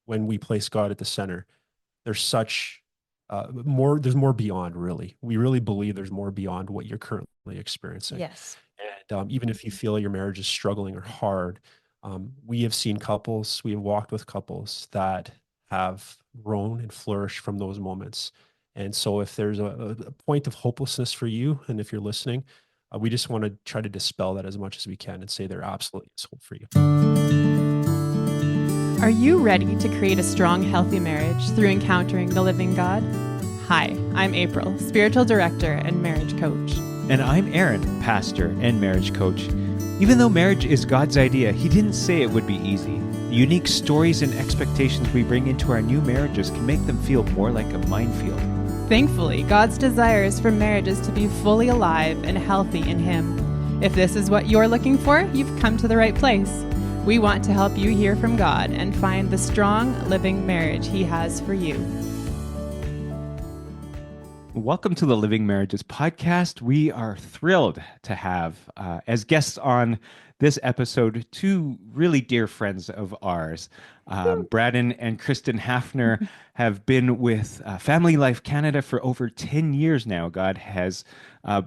when we place God at the center, there's such there's more beyond, really. We really believe there's more beyond what you're currently experiencing. Yes. And even if you feel your marriage is struggling or hard, we have seen couples, we have walked with couples that have grown and flourished from those moments. And so if there's a point of hopelessness for you, and if you're listening, we just want to try to dispel that as much as we can and say there absolutely is hope for you. Are you ready to create a strong, healthy marriage through encountering the living God? Hi, I'm April, spiritual director and marriage coach. And I'm Aaron, pastor and marriage coach. Even though marriage is God's idea, He didn't say it would be easy. The unique stories and expectations we bring into our new marriages can make them feel more like a minefield. Thankfully, God's desire is for marriages to be fully alive and healthy in Him. If this is what you're looking for, you've come to the right place. We want to help you hear from God and find the strong, living marriage He has for you. Welcome to the Living Marriages podcast. We are thrilled to have as guests on this episode two really dear friends of ours. Braden and Kristen Hafner have been with Family Life Canada for over 10 years now. God has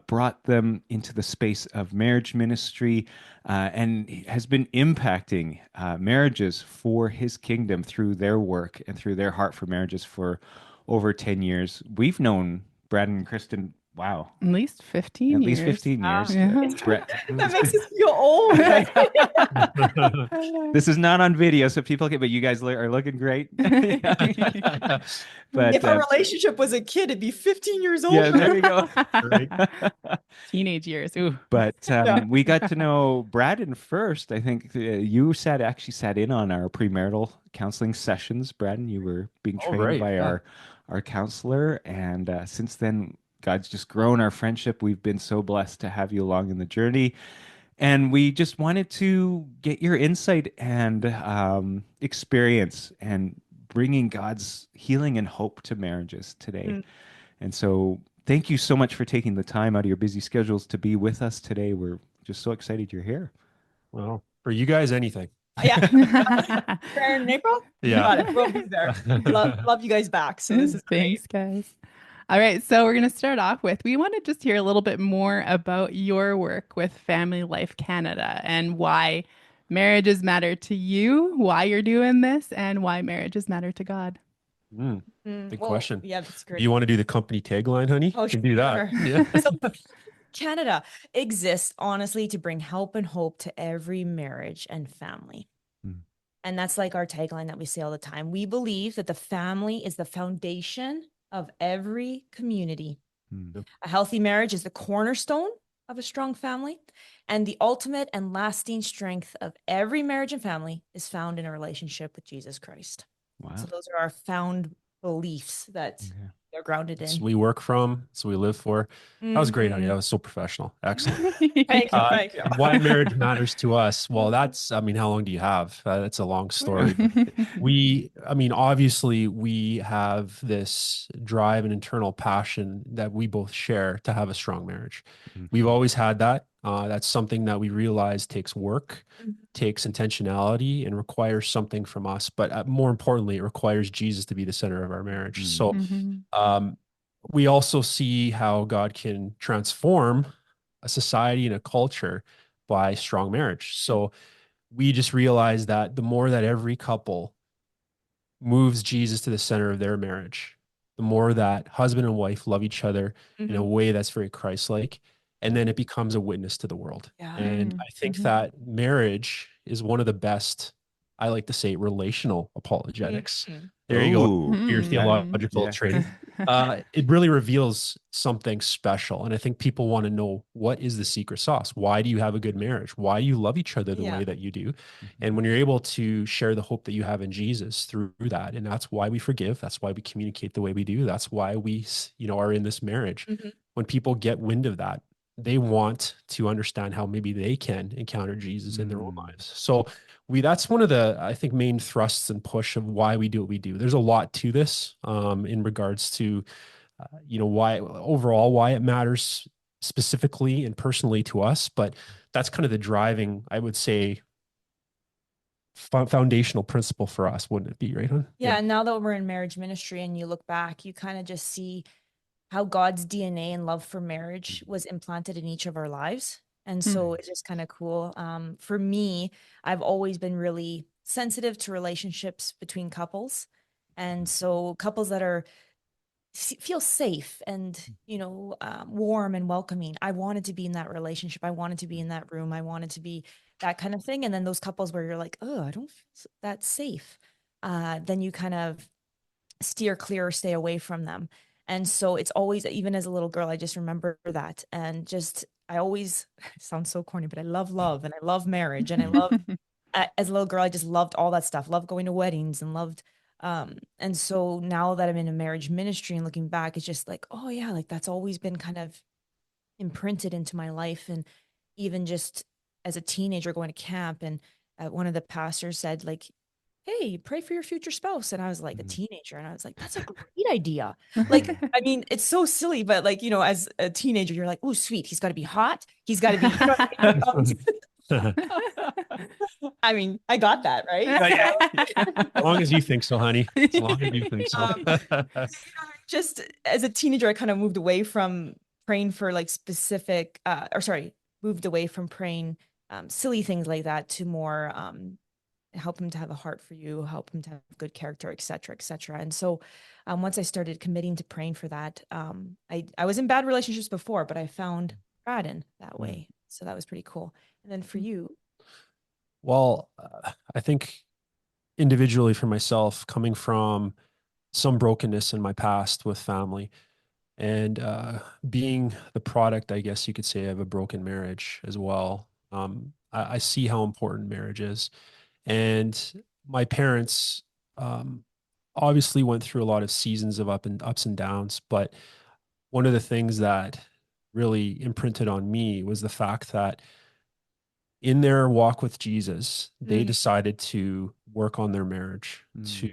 brought them into the space of marriage ministry and has been impacting marriages for His kingdom through their work and through their heart for marriages for over 10 years. We've known Braden and Kristen, wow. At least 15 At years. least 15 years. Yeah. That makes us feel old. This is not on video, so people can, but you guys are looking great. But if our relationship was a kid, it'd be 15 years old. yeah, there you go. Teenage years. Ooh. But we got to know Braden first. I think you actually sat in on our premarital counseling sessions. Braden, you were being trained by our counselor, and since then, God's just grown our friendship. We've been so blessed to have you along in the journey. And we just wanted to get your insight and experience and bringing God's healing and hope to marriages today. And so thank you so much for taking the time out of your busy schedules to be with us today. We're just so excited you're here. Well, for you guys, anything. Yeah. Aaron and April? Yeah. Got it. We'll be there. Love you guys back. So this is Thanks, guys. All right, so we're going to start off with, we want to just hear a little bit more about your work with Family Life Canada and why marriages matter to you, why you're doing this, and why marriages matter to God. Good question. Yeah, that's great. Do you want to do the company tagline, honey? Oh, You can do that. sure. Yeah. So, Canada exists, honestly, to bring help and hope to every marriage and family. And that's like our tagline that we say all the time. We believe that the family is the foundation of every community. A healthy marriage is the cornerstone of a strong family, and the ultimate and lasting strength of every marriage and family is found in a relationship with Jesus Christ. Wow. So those are our found beliefs that they're grounded in. So we work from, so we live for. That was great, honey. That was so professional. Excellent. Thank you. Why marriage matters to us? Well, how long do you have? That's a long story. Obviously we have this drive and internal passion that we both share to have a strong marriage. We've always had that. That's something that we realize takes work, takes intentionality, and requires something from us. But more importantly, it requires Jesus to be the center of our marriage. So we also see how God can transform a society and a culture by strong marriage. So we just realize that the more that every couple moves Jesus to the center of their marriage, the more that husband and wife love each other in a way that's very Christ-like, and then it becomes a witness to the world. And I think that marriage is one of the best, I like to say, relational apologetics. There you go, your theological training. It really reveals something special. And I think people want to know, what is the secret sauce? Why do you have a good marriage? Why do you love each other the way that you do? And when you're able to share the hope that you have in Jesus through that, and that's why we forgive, that's why we communicate the way we do, that's why we, are in this marriage. When people get wind of that, they want to understand how maybe they can encounter Jesus in their own lives. So that's one of the, I think, main thrusts and push of why we do what we do. There's a lot to this in regards to, why it matters specifically and personally to us. But that's kind of the driving, I would say, foundational principle for us, wouldn't it be, right? Huh? Yeah. And now that we're in marriage ministry and you look back, you kind of just see how God's DNA and love for marriage was implanted in each of our lives. And so it's just kind of cool. For me, I've always been really sensitive to relationships between couples. And so couples that are feel safe and, warm and welcoming. I wanted to be in that relationship. I wanted to be in that room. I wanted to be that kind of thing. And then those couples where you're like, oh, I don't feel that safe. Then you kind of steer clear or stay away from them. And so it's always, even as a little girl, I just remember that. And just, I always, it sounds so corny, but I love love and I love marriage. And I love, as a little girl, I just loved all that stuff, loved going to weddings and loved, and so now that I'm in a marriage ministry and looking back, it's just like, oh yeah, like that's always been kind of imprinted into my life. And even just as a teenager going to camp, and one of the pastors said, like, hey, pray for your future spouse. And I was like a teenager, and I was like, that's a great idea. Like, I mean, it's so silly, but like, as a teenager, you're like, oh, sweet, he's got to be hot. He's got to be, I mean, I got that, right? As long as you think so, honey. As long as you think so. Just as a teenager, I kind of moved away from praying for like specific, moved away from praying silly things like that to more help him to have a heart for you, help him to have good character, et cetera, et cetera. And so once I started committing to praying for that, I was in bad relationships before, but I found Braden that way. So that was pretty cool. And then for you? Well, I think individually for myself, coming from some brokenness in my past with family and being the product, I guess you could say, of a broken marriage as well, I see how important marriage is. And my parents obviously went through a lot of seasons of ups and downs, but one of the things that really imprinted on me was the fact that in their walk with Jesus, they decided to work on their marriage, to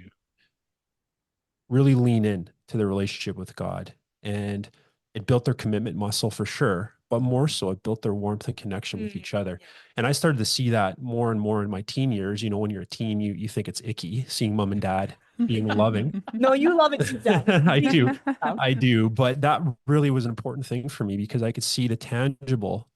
really lean in to their relationship with God. And it built their commitment muscle for sure, but more so it built their warmth and connection with each other. And I started to see that more and more in my teen years. When you're a teen, you think it's icky seeing mom and dad being loving. No, you love it too, Dad. I do. But that really was an important thing for me because I could see the tangible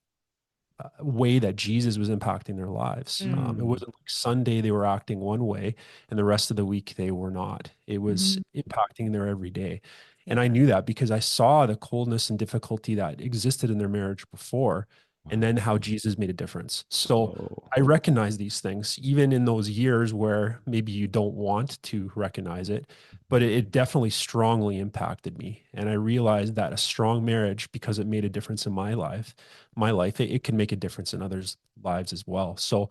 way that Jesus was impacting their lives. It wasn't like Sunday they were acting one way and the rest of the week they were not. It was impacting their every day. And I knew that because I saw the coldness and difficulty that existed in their marriage before, and then how Jesus made a difference. So I recognize these things, even in those years where maybe you don't want to recognize it, but it definitely strongly impacted me. And I realized that a strong marriage, because it made a difference in my life, it can make a difference in others' lives as well. So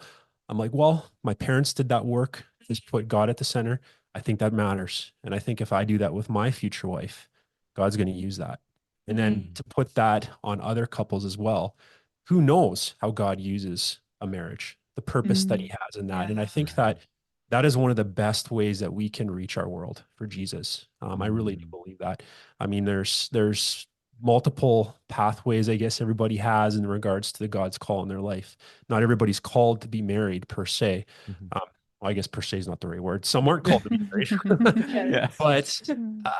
I'm like, well, my parents did that work, just put God at the center. I think that matters. And I think if I do that with my future wife, God's going to use that. And then to put that on other couples as well, who knows how God uses a marriage, the purpose that he has in that. Yeah. And I think that is one of the best ways that we can reach our world for Jesus. I really do believe that. I mean, there's multiple pathways, I guess, everybody has in regards to the God's call in their life. Not everybody's called to be married per se. Well, I guess per se is not the right word. Some aren't called to be married. Yeah. But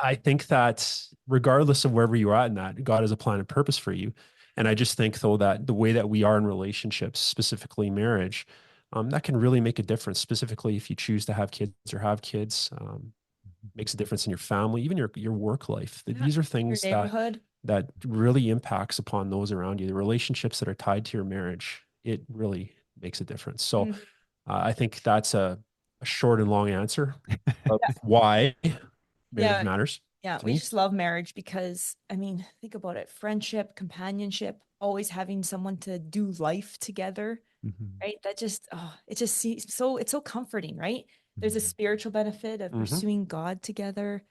I think that regardless of wherever you are at in that, God has a plan and purpose for you. And I just think, though, that the way that we are in relationships, specifically marriage, that can really make a difference, specifically if you choose to have kids or have kids, makes a difference in your family, even your work life. These are things that really impacts upon those around you. The relationships that are tied to your marriage, it really makes a difference. So I think that's a short and long answer of why marriage matters. Yeah, we just love marriage because, I mean, think about it. Friendship, companionship, always having someone to do life together, right? That just, it's so comforting, right? There's a spiritual benefit of pursuing God together,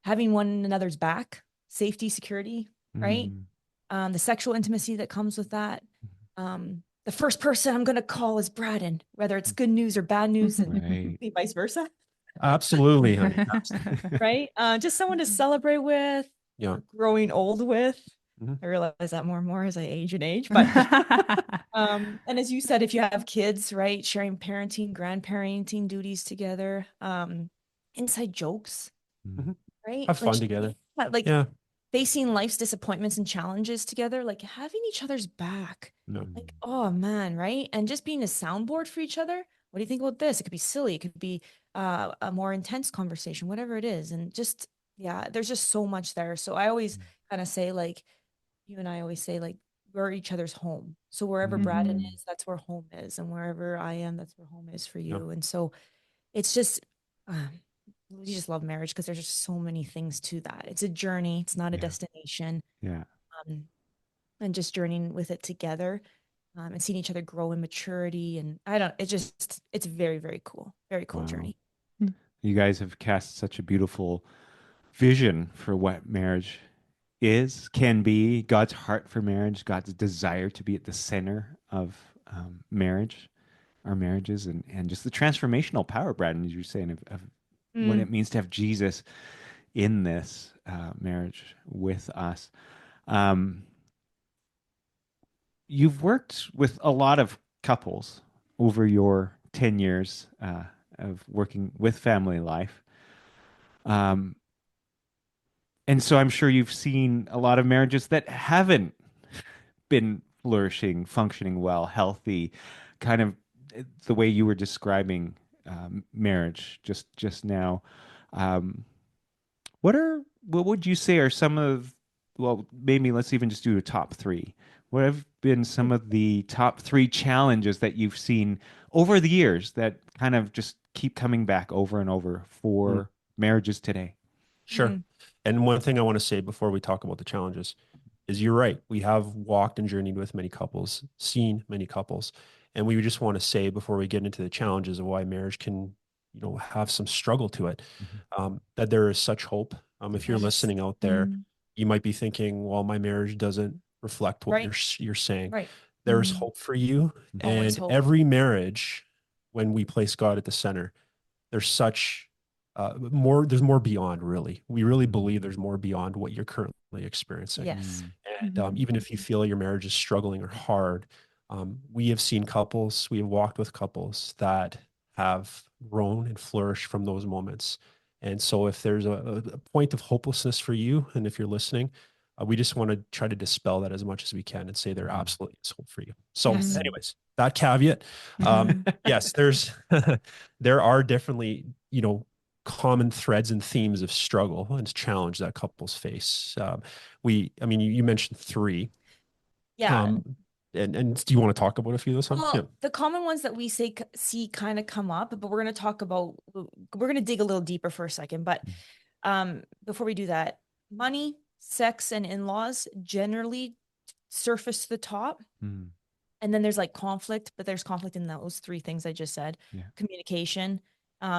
having one another's back, safety, security, right? The sexual intimacy that comes with that. The first person I'm going to call is Braden, whether it's good news or bad news, and vice versa. Absolutely, honey. Right? Just someone to celebrate with, growing old with. I realize that more and more as I age, but and as you said, if you have kids, right, sharing parenting, grandparenting duties together, inside jokes, right? Have fun together. Like Yeah. facing life's disappointments and challenges together, like having each other's back. No. Like, oh man, right? And just being a soundboard for each other. What do you think about this? It could be silly. It could be a more intense conversation, whatever it is. And just, yeah, there's just so much there. So I always kind of say, like, you and I always say, like, we're each other's home. So wherever Braden is, that's where home is. And wherever I am, that's where home is for you. And so it's just, we just love marriage because there's just so many things to that. It's a journey. It's not a destination. Yeah. And just journeying with it together, and seeing each other grow in maturity. And it's very, very cool. Very cool journey. You guys have cast such a beautiful vision for what marriage is, can be, God's heart for marriage, God's desire to be at the center of marriage, our marriages, and just the transformational power, Braden, as you're saying, of what it means to have Jesus in this marriage with us. You've worked with a lot of couples over your 10 years of working with family life. And so I'm sure you've seen a lot of marriages that haven't been flourishing, functioning well, healthy, kind of the way you were describing marriage just now. What would you say are some of, well, maybe let's even just do a top three. What have been some of the top three challenges that you've seen over the years that kind of just keep coming back over and over for marriages today? Sure. And one thing I want to say before we talk about the challenges is you're right. We have walked and journeyed with many couples, seen many couples, and we just want to say before we get into the challenges of why marriage can, have some struggle to it, that there is such hope. If you're listening out there, you might be thinking, well, my marriage doesn't reflect what you're saying. Right. There's hope for you. Always And hope. every marriage, when we place God at the center, there's such there's more beyond, really. We really believe there's more beyond what you're currently experiencing. Yes. And even if you feel your marriage is struggling or hard, we have seen couples, we have walked with couples that have grown and flourished from those moments. And so if there's a point of hopelessness for you, and if you're listening, we just want to try to dispel that as much as we can and say there absolutely is hope for you. So anyways, that caveat, yes, there are definitely, common threads and themes of struggle and challenge that couples face. You mentioned three. Yeah. And do you want to talk about a few of those? Well, the common ones that we see kind of come up, but we're going to dig a little deeper for a second. But before we do that, money, sex, and in-laws generally surface to the top. And then there's like conflict, but there's conflict in those three things I just said. Communication,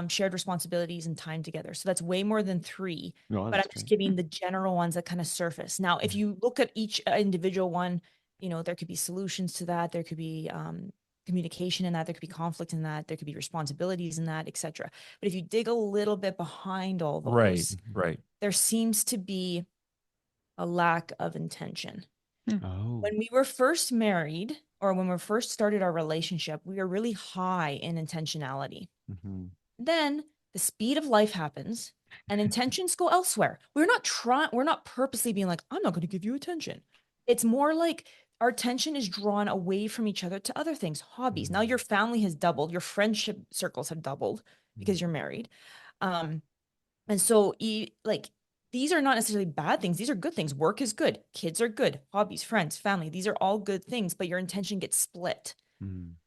shared responsibilities, and time together. So that's way more than three, but I'm just giving the general ones that kind of surface. Now, if you look at each individual one, there could be solutions to that. There could be communication in that. There could be conflict in that. There could be responsibilities in that, etc. But if you dig a little bit behind all those, right, there seems to be a lack of intention. Oh. When we were first married, or when we first started our relationship, we were really high in intentionality. Then the speed of life happens and intentions go elsewhere. We're not purposely being like, I'm not going to give you attention. It's more like our attention is drawn away from each other to other things, hobbies. Now your family has doubled, your friendship circles have doubled because you're married. And so these are not necessarily bad things. These are good things. Work is good. Kids are good. Hobbies, friends, family. These are all good things, but your intention gets split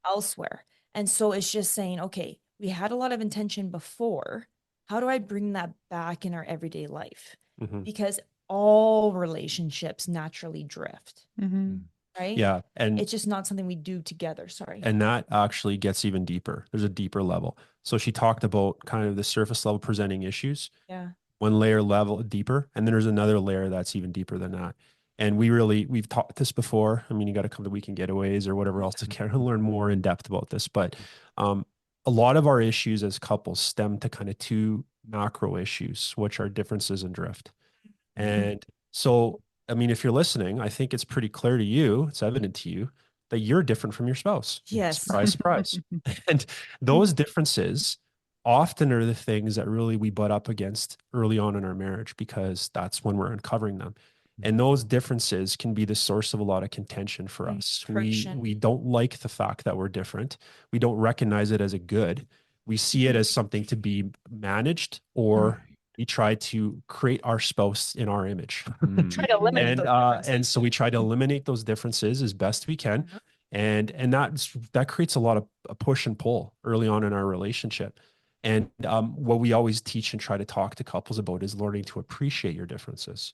elsewhere. And so it's just saying, okay, we had a lot of intention before. How do I bring that back in our everyday life? Because all relationships naturally drift, right? Yeah. And it's just not something we do together. Sorry. And that actually gets even deeper. There's a deeper level. So she talked about kind of the surface level presenting issues. Yeah. One layer level deeper. And then there's another layer that's even deeper than that. And we've taught this before. I mean, you got to come to weekend getaways or whatever else to kind of learn more in depth about this. But a lot of our issues as couples stem to kind of two macro issues, which are differences and drift. And so I mean, if you're listening, I think it's pretty clear to you, it's evident to you that you're different from your spouse. Yes. Surprise, surprise. And those differences often are the things that really we butt up against early on in our marriage, because that's when we're uncovering them. And those differences can be the source of a lot of contention for us. Friction. We don't like the fact that we're different. We don't recognize it as a good. We see it as something to be managed, or we try to create our spouse in our image. Try to eliminate those differences. And so we try to eliminate those differences as best we can. And that creates a lot of a push and pull early on in our relationship. And what we always teach and try to talk to couples about is learning to appreciate your differences.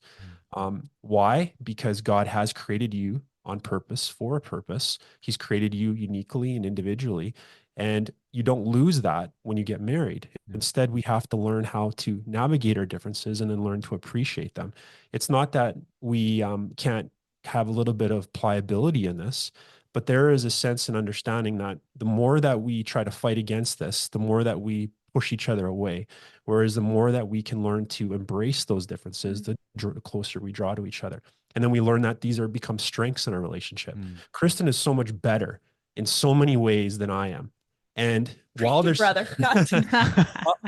Why? Because God has created you on purpose for a purpose. He's created you uniquely and individually. And you don't lose that when you get married. Instead, we have to learn how to navigate our differences and then learn to appreciate them. It's not that we can't have a little bit of pliability in this, but there is a sense and understanding that the more that we try to fight against this, the more that we push each other away. Whereas the more that we can learn to embrace those differences, the closer we draw to each other. And then we learn that these become strengths in our relationship. Kristen is so much better in so many ways than I am. And while there's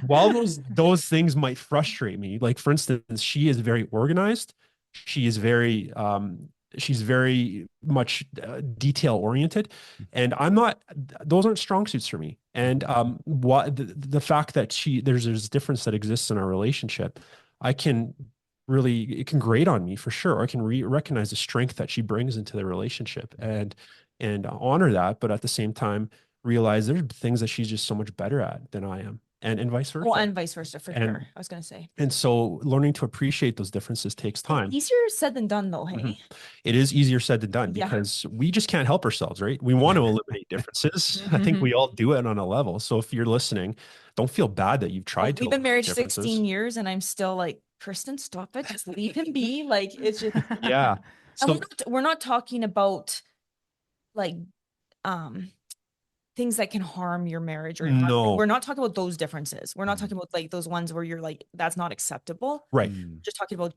while those things might frustrate me, like for instance, she is very organized. She is very she's very much detail oriented, and I'm not. Those aren't strong suits for me. And what the fact that there's this difference that exists in our relationship, it can grate on me for sure. I can recognize the strength that she brings into the relationship and honor that, but at the same time realize there's things that she's just so much better at than I am, and vice versa. Well, and vice versa for sure. I was going to say. And so learning to appreciate those differences takes time. It's easier said than done though, hey? It is easier said than done because we just can't help ourselves, right? We want to eliminate differences. I think we all do it on a level. So if you're listening, don't feel bad that you've tried to. We've been married 16 years and I'm still like, Kristen, stop it. Just leave him be. Like, it's just. Yeah. So, and we're not talking about like, things that can harm your marriage, or no, we're not talking about those differences. We're not talking about like those ones where you're like, that's not acceptable. Right. Just talking about,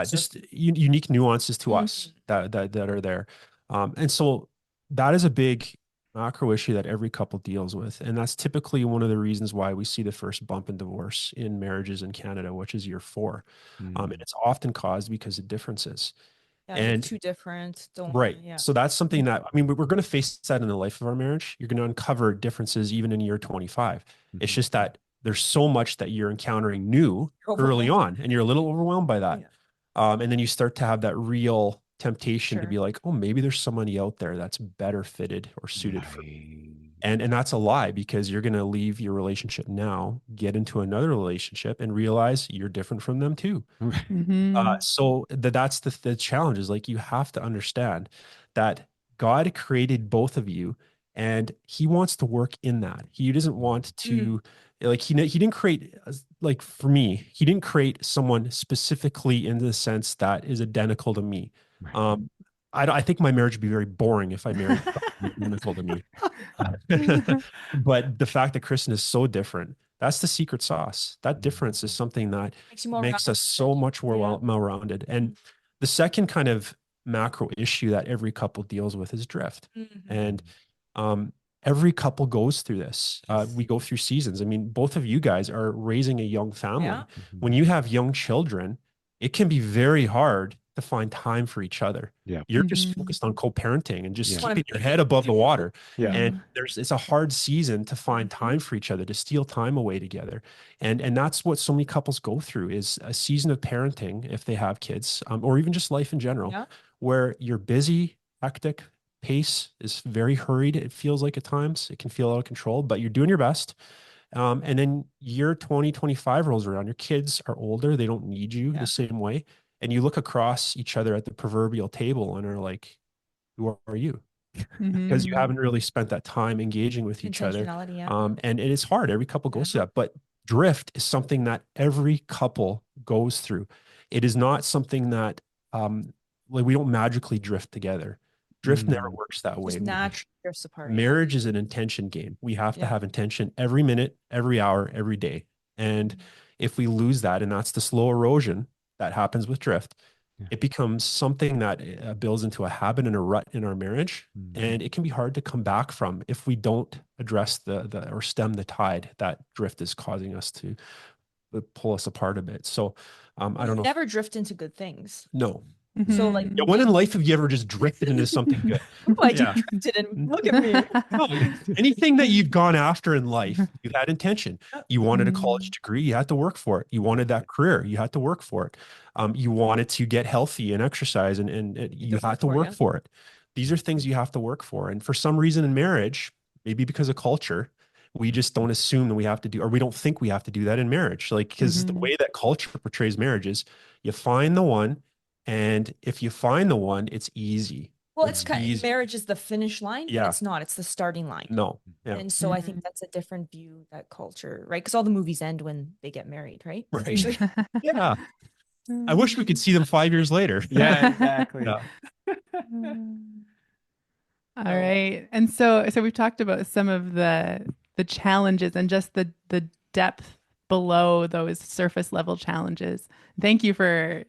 just unique nuances to us that are there. And so that is a big macro issue that every couple deals with. And that's typically one of the reasons why we see the first bump in divorce in marriages in Canada, which is year 4. And it's often caused because of differences. And too different. So that's something that, I mean, we're going to face that in the life of our marriage. You're going to uncover differences even in year 25. It's just that there's so much that you're encountering new early on, and you're a little overwhelmed by that. And then you start to have that real temptation to be like, oh, maybe there's somebody out there that's better fitted or suited for me. And that's a lie, because you're going to leave your relationship now, get into another relationship, and realize you're different from them too. So that's the challenge, is like, you have to understand that God created both of you, and he wants to work in that. He doesn't want to, like, he didn't create, like for me, he didn't create someone specifically in the sense that is identical to me. I think my marriage would be very boring if I married someone identical to me. But the fact that Kristen is so different, that's the secret sauce. That difference is something that makes us so much more well-rounded. And the second kind of macro issue that every couple deals with is drift. And every couple goes through this. We go through seasons. I mean, both of you guys are raising a young family. When you have young children, it can be very hard to find time for each other. You're just focused on co-parenting and just keeping your head above the water. And it's a hard season to find time for each other, to steal time away together. And that's what so many couples go through, is a season of parenting, if they have kids, or even just life in general, where you're busy, hectic, pace is very hurried. It feels like at times it can feel out of control, but you're doing your best. And then year 2025 rolls around. Your kids are older. They don't need you the same way. And you look across each other at the proverbial table and are like, who are you? Because you haven't really spent that time engaging with each other. And it is hard. Every couple goes through that. But drift is something that every couple goes through. It is not something that like, we don't magically drift together. Drift never works that way. Naturally drifts apart. Marriage is an intention game. We have to have intention every minute, every hour, every day. And if we lose that, and that's the slow erosion that happens with drift, it becomes something that builds into a habit and a rut in our marriage. And it can be hard to come back from if we don't address the or stem the tide that drift is causing us to pull us apart a bit. So I don't know. Never drift into good things. No. So like, Yeah, when in life have you ever just drifted into something good? I just drifted and look at me. No, anything that you've gone after in life, you had intention. You wanted a college degree, you had to work for it. You wanted that career, you had to work for it. You wanted to get healthy and exercise, and you had to work for it. These are things you have to work for. And for some reason in marriage, maybe because of culture, we just don't assume that we have to do, or we don't think we have to do that in marriage. Like, because the way that culture portrays marriage is you find the one, and if you find the one, it's easy. Well, it's kind of, marriage is the finish line, Yeah. but it's not. It's the starting line. No. Yeah. And so I think that's a different view, that culture, right? Because all the movies end when they get married, right? Right. Yeah. I wish we could see them 5 years later. Yeah, exactly. Yeah. All right. And so we've talked about some of the challenges and just the depth below those surface level challenges. Thank you for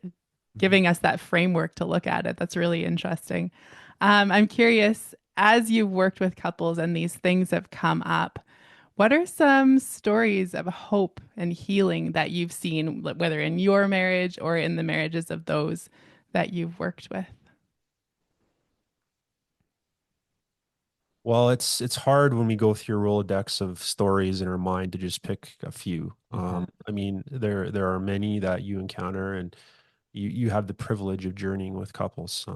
giving us that framework to look at it. That's really interesting. I'm curious, as you've worked with couples and these things have come up, what are some stories of hope and healing that you've seen, whether in your marriage or in the marriages of those that you've worked with? Well, it's hard when we go through a Rolodex of stories in our mind to just pick a few. I mean, there are many that you encounter, and you have the privilege of journeying with couples.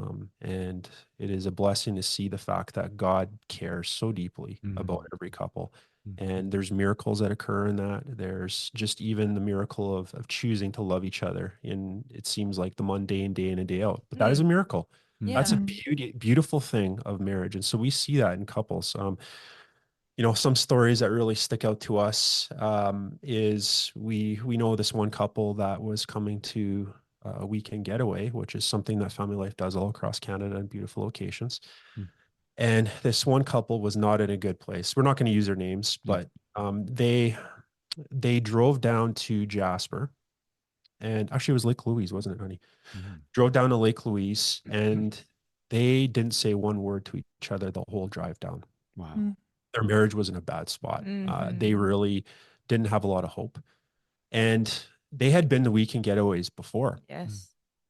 And it is a blessing to see the fact that God cares so deeply about every couple. And there's miracles that occur in that. There's just even the miracle of choosing to love each other. And it seems like the mundane day in and day out, but that is a miracle. That's a beautiful thing of marriage. And so we see that in couples. You know, some stories that really stick out to us is we know this one couple that was coming to a weekend getaway, which is something that Family Life does all across Canada in beautiful locations. And this one couple was not in a good place. We're not going to use their names, but they drove down to Jasper, and actually it was Lake Louise, wasn't it, honey? Drove down to Lake Louise, and they didn't say one word to each other the whole drive down. Wow. Their marriage was in a bad spot. They really didn't have a lot of hope. And they had been to weekend getaways before. Yes.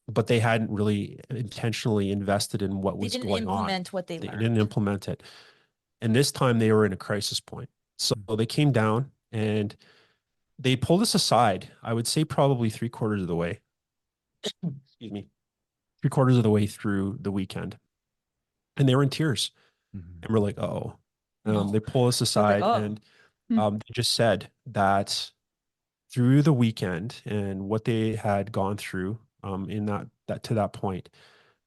But they hadn't really intentionally invested in what was going on. They didn't implement what they learned. They didn't implement it. And this time they were in a crisis point. So they came down and they pulled us aside, I would say probably 3/4 of the way. Excuse me. 3/4 of the way through the weekend. And they were in tears. And we're like, oh. They pull us aside and they just said that through the weekend and what they had gone through in that to that point,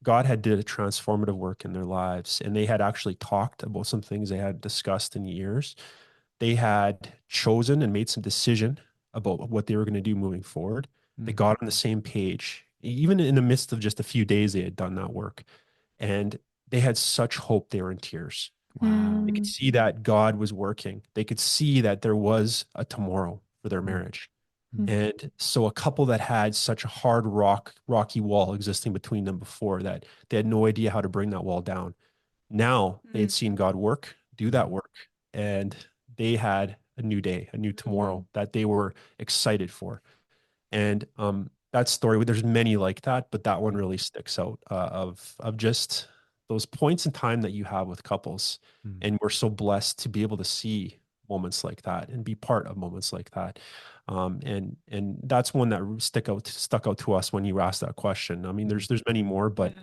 God had did a transformative work in their lives, and they had actually talked about some things they had discussed in years. They had chosen and made some decision about what they were going to do moving forward. They got on the same page, even in the midst of just a few days they had done that work, and they had such hope. They were in tears. Wow. They could see that God was working. They could see that there was a tomorrow for their marriage. And so a couple that had such a hard rocky wall existing between them before, that they had no idea how to bring that wall down. Now they had seen God do that work, and they had a new day, a new tomorrow that they were excited for. And that story, there's many like that, but that one really sticks out of just those points in time that you have with couples. And we're so blessed to be able to see moments like that and be part of moments like that. And that's one that stuck out to us when you asked that question. I mean, there's many more, but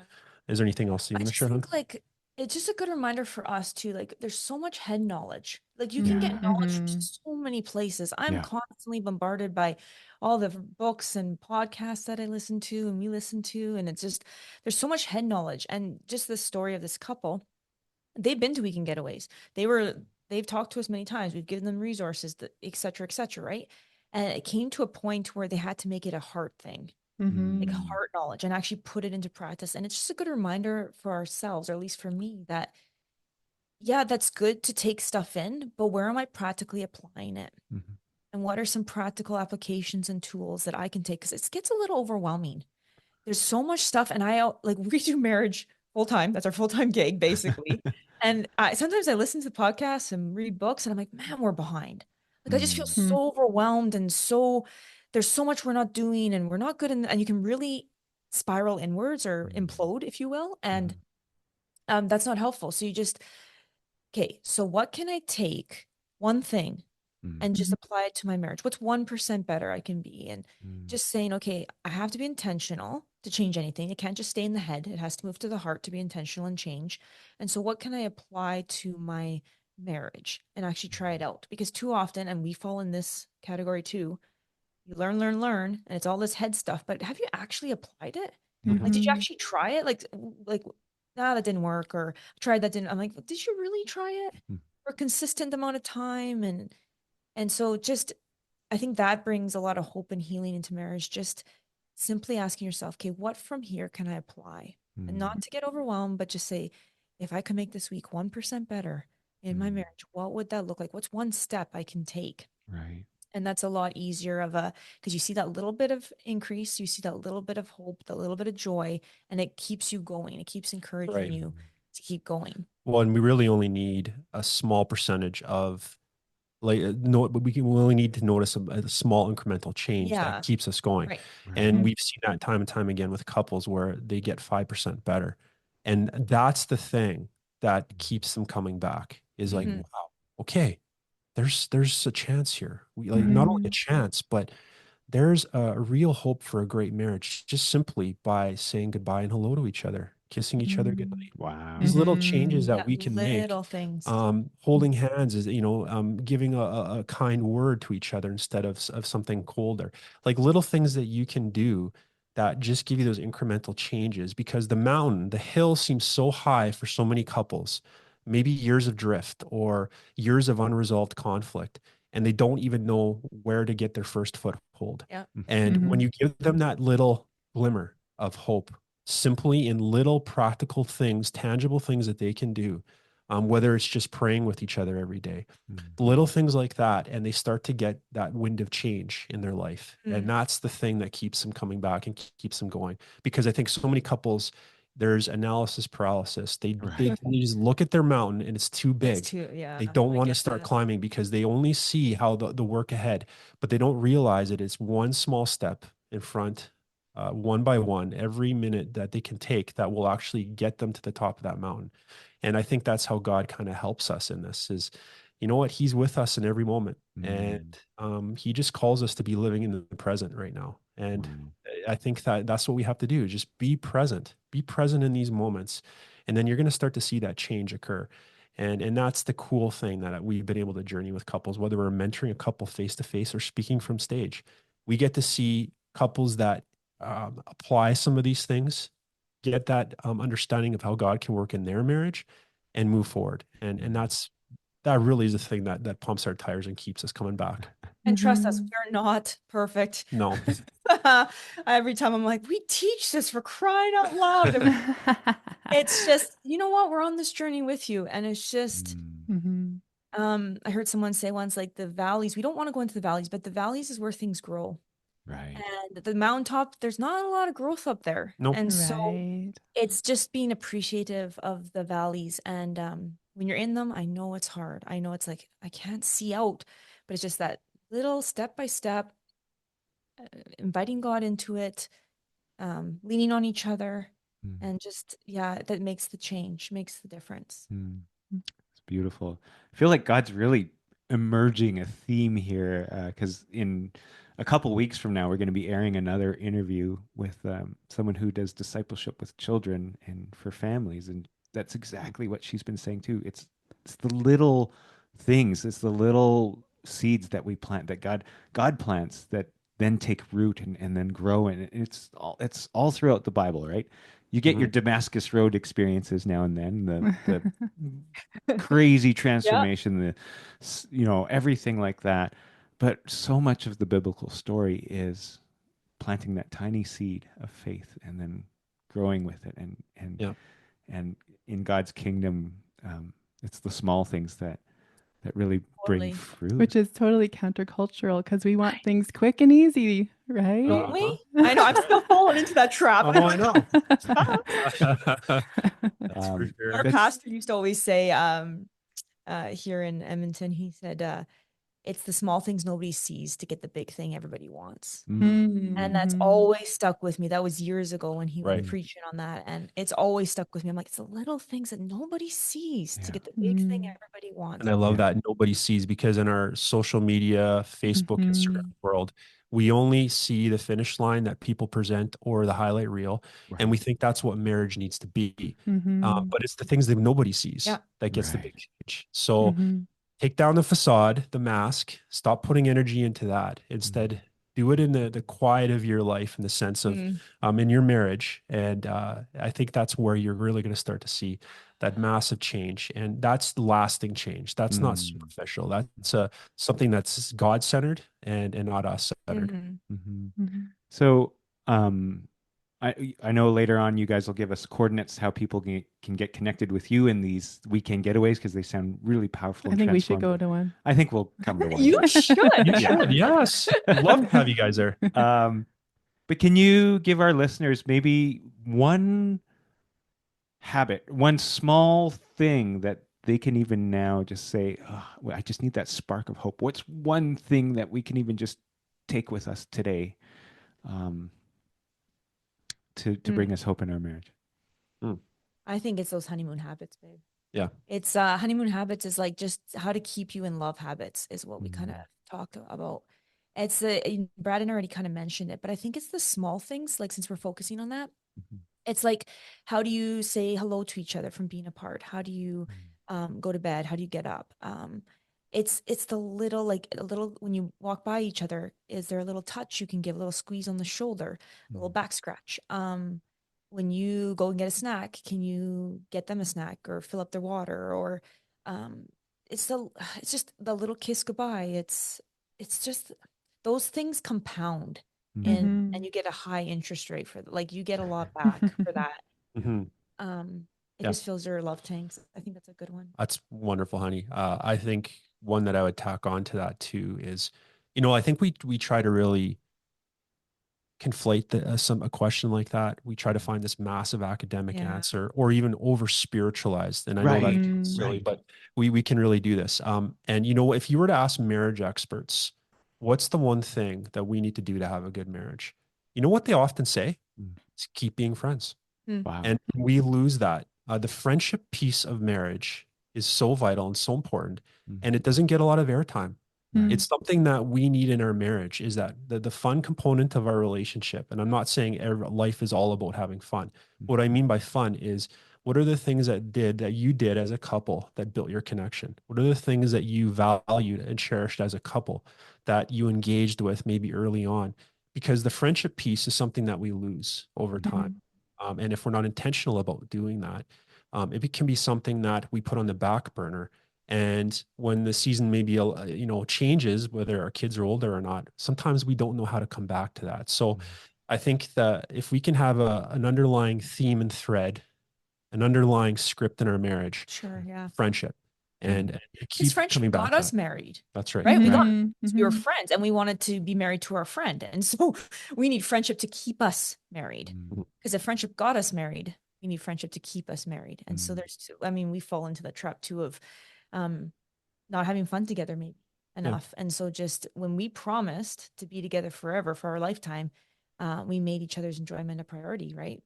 is there anything else you want to share? I think like it's just a good reminder for us too. Like, there's so much head knowledge. Like, you can get knowledge from so many places. I'm constantly bombarded by all the books and podcasts that I listen to and we listen to, and it's just there's so much head knowledge. And just the story of this couple, they've been to weekend getaways. They've talked to us many times. We've given them resources, et cetera, right? And it came to a point where they had to make it a heart thing, like heart knowledge, and actually put it into practice. And it's just a good reminder for ourselves, or at least for me, that, yeah, that's good to take stuff in, but where am I practically applying it? And what are some practical applications and tools that I can take? Because it gets a little overwhelming. there's so much stuff, and like we do marriage full time. That's our full time gig, basically. And sometimes I listen to podcasts and read books, and I'm like, man, we're behind. Like I just feel Mm. so overwhelmed, and there's so much we're not doing, and we're not good and you can really spiral inwards or implode, if you will. And that's not helpful. So you just, okay, so what can I take one thing and just apply it to my marriage? What's 1% better I can be? And just saying, okay, I have to be intentional to change anything. It can't just stay in the head. It has to move to the heart to be intentional and change. And so what can I apply to my marriage and actually try it out? Because too often, and we fall in this category too, you learn, and it's all this head stuff, but have you actually applied it? Like, did you actually try it? Like, nah, that didn't work, or tried that didn't. I'm like, did you really try it for a consistent amount of time? And so just, I think that brings a lot of hope and healing into marriage. Just simply asking yourself, okay, what from here can I apply? And not to get overwhelmed, but just say, if I could make this week 1% better in my marriage, what would that look like? What's one step I can take? Right. And that's a lot easier because you see that little bit of increase, you see that little bit of hope, that little bit of joy, and it keeps you going. It keeps encouraging Right. you to keep going. Well, and we really only need a small percentage of no, but we only need to notice a small incremental change Yeah. that keeps us going. Right. And we've seen that time and time again with couples where they get 5% better. And that's the thing that keeps them coming back is like, wow, okay, there's a chance here. We like not only a chance, but there's a real hope for a great marriage just simply by saying goodbye and hello to each other, kissing each other goodnight. Wow. These little changes that Yeah, we can make, little things. holding hands is, giving a kind word to each other instead of something colder, like little things that you can do that just give you those incremental changes, because the hill seems so high for so many couples, maybe years of drift or years of unresolved conflict, and they don't even know where to get their first foothold. Yeah. And when you give them that little glimmer of hope, simply in little practical things, tangible things that they can do, whether it's just praying with each other every day, little things like that, and they start to get that wind of change in their life. And that's the thing that keeps them coming back and keeps them going. Because I think so many couples, there's analysis paralysis. They just look at their mountain and it's too big. They don't want to start climbing because they only see how the work ahead, but they don't realize that it's one small step in front, one by one, every minute that they can take that will actually get them to the top of that mountain. And I think that's how God kind of helps us in this is, you know what, he's with us in every moment. And he just calls us to be living in the present right now. And I think that that's what we have to do. Just be present in these moments. And then you're going to start to see that change occur. And that's the cool thing that we've been able to journey with couples, whether we're mentoring a couple face to face or speaking from stage. We get to see couples that apply some of these things, get that understanding of how God can work in their marriage, and move forward. And that really is the thing that pumps our tires and keeps us coming back. And trust us, we're not perfect. No. Every time I'm like, we teach this, for crying out loud. It's just, you know what? We're on this journey with you. And it's just, I heard someone say once, like the valleys, we don't want to go into the valleys, but the valleys is where things grow. Right. And the mountaintop, there's not a lot of growth up there. Nope. And so it's just being appreciative of the valleys. And when you're in them, I know it's hard. I know it's like, I can't see out, but it's just that little step by step, inviting God into it, leaning on each other, and just, that makes the change, makes the difference. It's beautiful. I feel like God's really emerging a theme here because in a couple weeks from now, we're going to be airing another interview with someone who does discipleship with children and for families. And that's exactly what she's been saying too. It's the little things, it's the little seeds that we plant, that God plants, that then take root and then grow. And it's all throughout the Bible, right? You get your Damascus Road experiences now and then, the crazy transformation, everything like that. But so much of the biblical story is planting that tiny seed of faith and then growing with it. And in God's kingdom, it's the small things that really bring fruit. Which is totally countercultural because we want things quick and easy, right? Don't we? I know. I'm still falling into that trap. Oh, I know. That's for sure. Our pastor used to always say, here in Edmonton, he said, it's the small things nobody sees to get the big thing everybody wants. Mm-hmm. And that's always stuck with me. That was years ago when he was Right. preaching on that. And it's always stuck with me. I'm like, it's the little things that nobody sees to get the big thing everybody wants. And I love that nobody sees, because in our social media, Facebook, Instagram world, we only see the finish line that people present or the highlight reel. And we think that's what marriage needs to be. But it's the things that nobody sees that gets the big change. So take down the facade, the mask, stop putting energy into that. Instead, do it in the quiet of your life, in the sense of in your marriage. And I think that's where you're really going to start to see that massive change. And that's lasting change. That's not superficial. That's something that's God-centered and not us-centered. So I know later on you guys will give us coordinates how people can get connected with you in these weekend getaways, because they sound really powerful. I think we should go to one. I think we'll come to one. You should. You should, yes. I'd love to have you guys there. But can you give our listeners maybe one habit, one small thing that they can even now just say, oh, I just need that spark of hope. What's one thing that we can even just take with us today to bring us hope in our marriage? I think it's those honeymoon habits, babe. Yeah. It's honeymoon habits is like just how to keep you in love habits is what we kind of talk about. It's Braden already kind of mentioned it, but I think it's the small things, like since we're focusing on that. It's like, how do you say hello to each other from being apart? How do you go to bed? How do you get up? It's the little, like a little, when you walk by each other, is there a little touch you can give, a little squeeze on the shoulder, a little back scratch? When you go and get a snack, can you get them a snack or fill up their water? Or it's just the little kiss goodbye. It's just those things compound, and you get a high interest rate for like you get a lot back for that. It just fills your love tanks. I think that's a good one. That's wonderful, honey. I think one that I would tack on to that too is, I think we try to really conflate a question like that. We try to find this massive academic answer, or even over spiritualized. And I know that's silly, but we can really do this. And if you were to ask marriage experts, what's the one thing that we need to do to have a good marriage? You know what they often say? It's keep being friends. Wow. And we lose that. The friendship piece of marriage is so vital and so important, and it doesn't get a lot of airtime. It's something that we need in our marriage, is that the fun component of our relationship. And I'm not saying life is all about having fun. What I mean by fun is, what are the things that you did as a couple that built your connection? What are the things that you valued and cherished as a couple that you engaged with maybe early on? Because the friendship piece is something that we lose over time. And if we're not intentional about doing that, it can be something that we put on the back burner. And when the season maybe, changes, whether our kids are older or not, sometimes we don't know how to come back to that. So I think that if we can have an underlying theme and thread, an underlying script in our marriage, friendship, and keep friendship coming back got to us that. married. That's right. Right. We were friends, and we wanted to be married to our friend. And so we need friendship to keep us married, because if friendship got us married, we need friendship to keep us married. And so we fall into the trap too of not having fun together maybe enough. And so just when we promised to be together forever for our lifetime, we made each other's enjoyment a priority, right?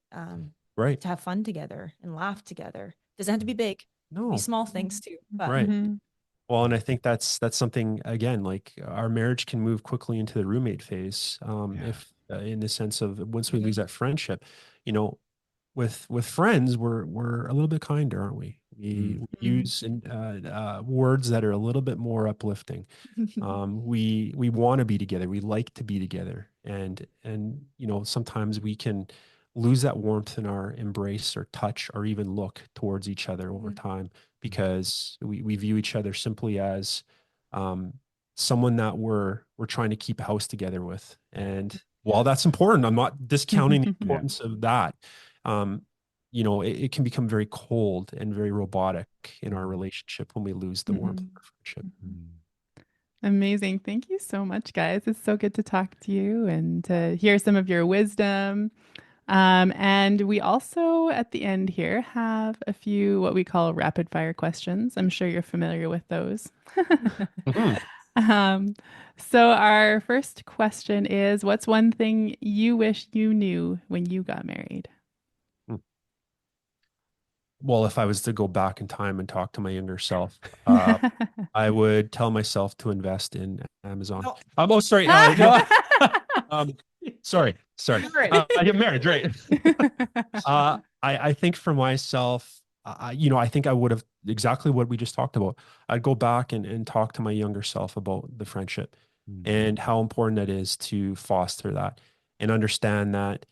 Right. To have fun together and laugh together. Doesn't have to be big. No. Be small things too. But. Right. Well, and I think that's something, again, like our marriage can move quickly into the roommate phase. If in the sense of once we lose that friendship, with friends, we're a little bit kinder, aren't we? We use words that are a little bit more uplifting. We want to be together. We like to be together, and sometimes we can lose that warmth in our embrace or touch or even look towards each other over time, because we view each other simply as someone that we're trying to keep a house together with. And while that's important, I'm not discounting the importance of that. It can become very cold and very robotic in our relationship when we lose the warmth of our friendship. Amazing. Thank you so much, guys. It's so good to talk to you and to hear some of your wisdom. And we also, at the end here, have a few what we call rapid fire questions. I'm sure you're familiar with those. Mhm. Um, so our first question is, what's one thing you wish you knew when you got married? Well, if I was to go back in time and talk to my younger self, I would tell myself to invest in Amazon. No. Oh, sorry. No. um, sorry. Marriage. I get married, right? I think for myself, I think I would have exactly what we just talked about. I'd go back and talk to my younger self about the friendship and how important it is to foster that and understand that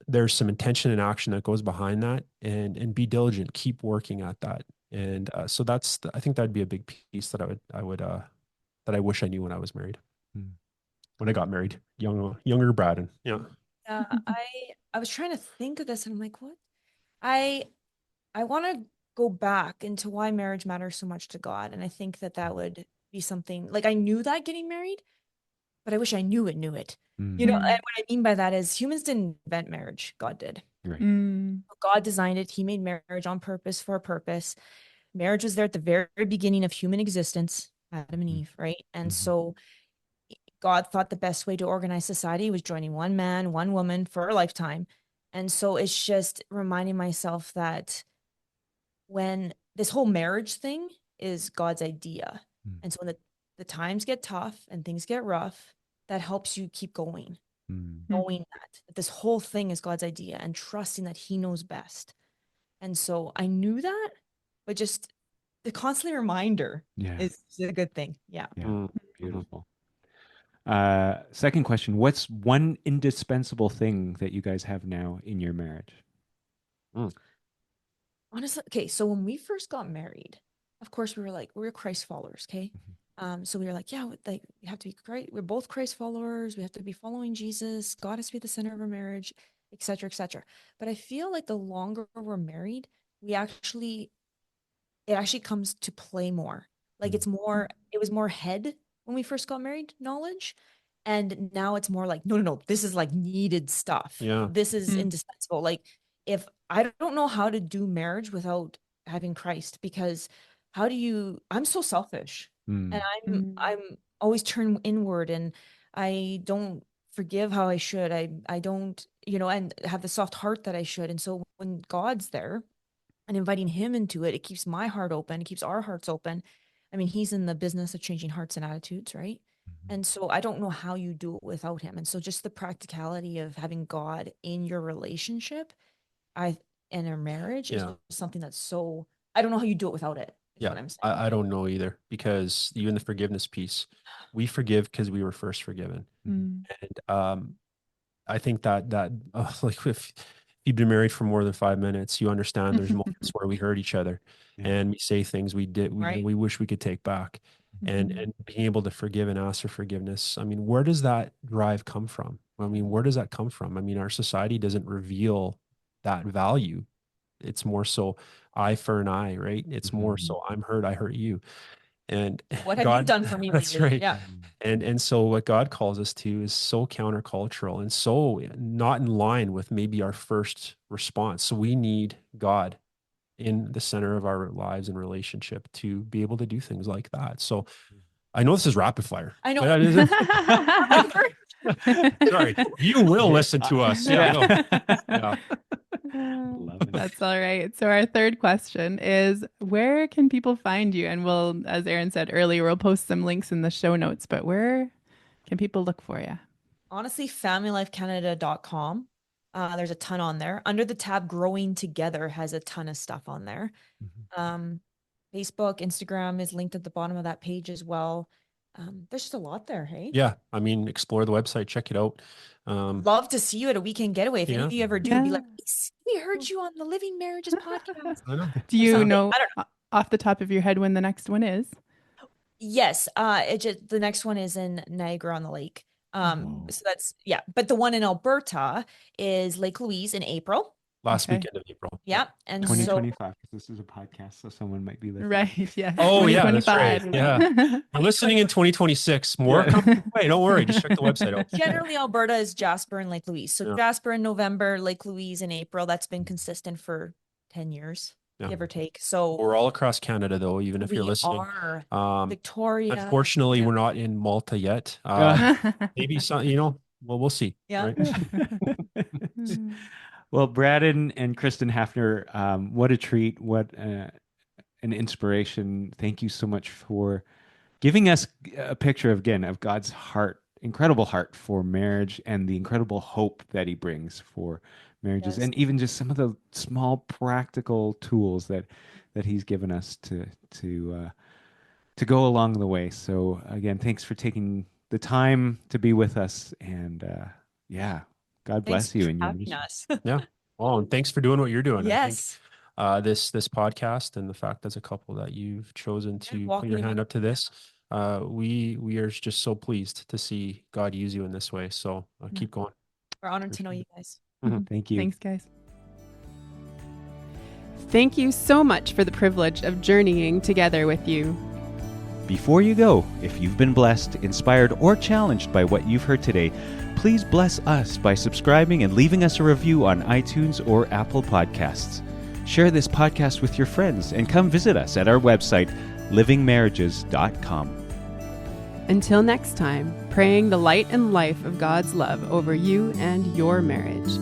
there's some intention and action that goes behind that and be diligent, keep working at that. And so I think that'd be a big piece that that I wish I knew when I was married, when I got married, younger Braden. Yeah. I was trying to think of this and I'm like, what? I want to go back into why marriage matters so much to God. And I think that would be something like I knew that getting married, but I wish I knew it. You know, and what I mean by that is humans didn't invent marriage, God did. Right. God designed it. He made marriage on purpose for a purpose. Marriage was there at the very beginning of human existence, Adam and Eve, right? And so God thought the best way to organize society was joining one man, one woman for a lifetime. And so it's just reminding myself that when this whole marriage thing is God's idea. And so when the times get tough and things get rough, that helps you keep going, knowing that this whole thing is God's idea and trusting that he knows best. And so I knew that, but just the constant reminder is a good thing. Yeah. Beautiful. Second question, what's one indispensable thing that you guys have now in your marriage? Honestly, okay, so when we first got married, of course we were Christ followers, okay? So we were like, yeah, like we have to be great. We're both Christ followers. We have to be following Jesus. God has to be the center of our marriage, et cetera, et cetera. But I feel like the longer we're married, it actually comes to play more. Like it was more head when we first got married, knowledge. And now it's more like, no, this is like needed stuff. Yeah. This is indispensable. Like if I don't know how to do marriage without having Christ, because I'm so selfish and I'm always turned inward and I don't forgive how I should. I don't, and have the soft heart that I should. And so when God's there, and inviting him into it, it keeps my heart open, it keeps our hearts open. I mean, he's in the business of changing hearts and attitudes, right? And so I don't know how you do it without him. And so just the practicality of having God in your relationship, in a marriage is something that's so, I don't know how you do it without it. Is what I'm saying. I don't know either, because even the forgiveness piece, we forgive because we were first forgiven. And I think that like if you've been married for more than 5 minutes, you understand there's moments where we hurt each other and we say things we wish we could take back. And being able to forgive and ask for forgiveness. I mean, where does that drive come from? I mean, where does that come from? I mean, our society doesn't reveal that value. It's more so eye for an eye, right? It's more so I'm hurt, I hurt you. And what have you done for me that's lately? right. Yeah. And so what God calls us to is so countercultural and so not in line with maybe our first response. So we need God in the center of our lives and relationship to be able to do things like that. So I know this is rapid fire. I know. Sorry, you will listen to us. Yeah. Love it. That's all right. So our third question is, where can people find you? And we'll, as Aaron said earlier, we'll post some links in the show notes, but where can people look for you? Honestly, familylifecanada.com. There's a ton on there. Under the tab Growing Together has a ton of stuff on there. Facebook, Instagram is linked at the bottom of that page as well. There's just a lot there, hey? Yeah. I mean, explore the website, check it out. Love to see you at a weekend getaway. If any of you ever do, be like, we heard you on the Living Marriages podcast. I know. Do you know off the top of your head when the next one is? Yes. The next one is in Niagara on the Lake. So that's, but the one in Alberta is Lake Louise in April. last Okay. weekend of April. Yep. And so 2025, because this is a podcast, so someone might be listening. Right. Yeah. Oh, yeah, that's right. 2025. We're listening in 2026. More Yeah. coming your way. Don't worry. Just check the website out. generally Alberta is Jasper and Lake Louise. So Yeah. Jasper in November, Lake Louise in April. That's been consistent for 10 years, Yeah. give or take. So We're all across Canada, though, even if you're we listening. are Victoria. Unfortunately, Yeah. we're not in Malta yet. Maybe some, well, we'll see. Yeah. Right? Well, Braden and Kristen Hafner, what a treat. What an inspiration. Thank you so much for giving us a picture of God's heart, incredible heart for marriage and the incredible hope that he brings for marriages, Yes. and even just some of the small practical tools that he's given us to go along the way. So again, thanks for taking the time to be with us, and God bless Thanks you for in your having mission. us. Yeah. Well, and thanks for doing what you're doing. Yes. I think this podcast and the fact as a couple that you've chosen to put walking your in hand with- up to this, we are just so pleased to see God use you in this way. So keep going. We're honored to know you guys. Thank you. Thanks, guys. Thank you so much for the privilege of journeying together with you. Before you go, if you've been blessed, inspired, or challenged by what you've heard today, please bless us by subscribing and leaving us a review on iTunes or Apple Podcasts. Share this podcast with your friends and come visit us at our website, livingmarriages.com. Until next time, praying the light and life of God's love over you and your marriage.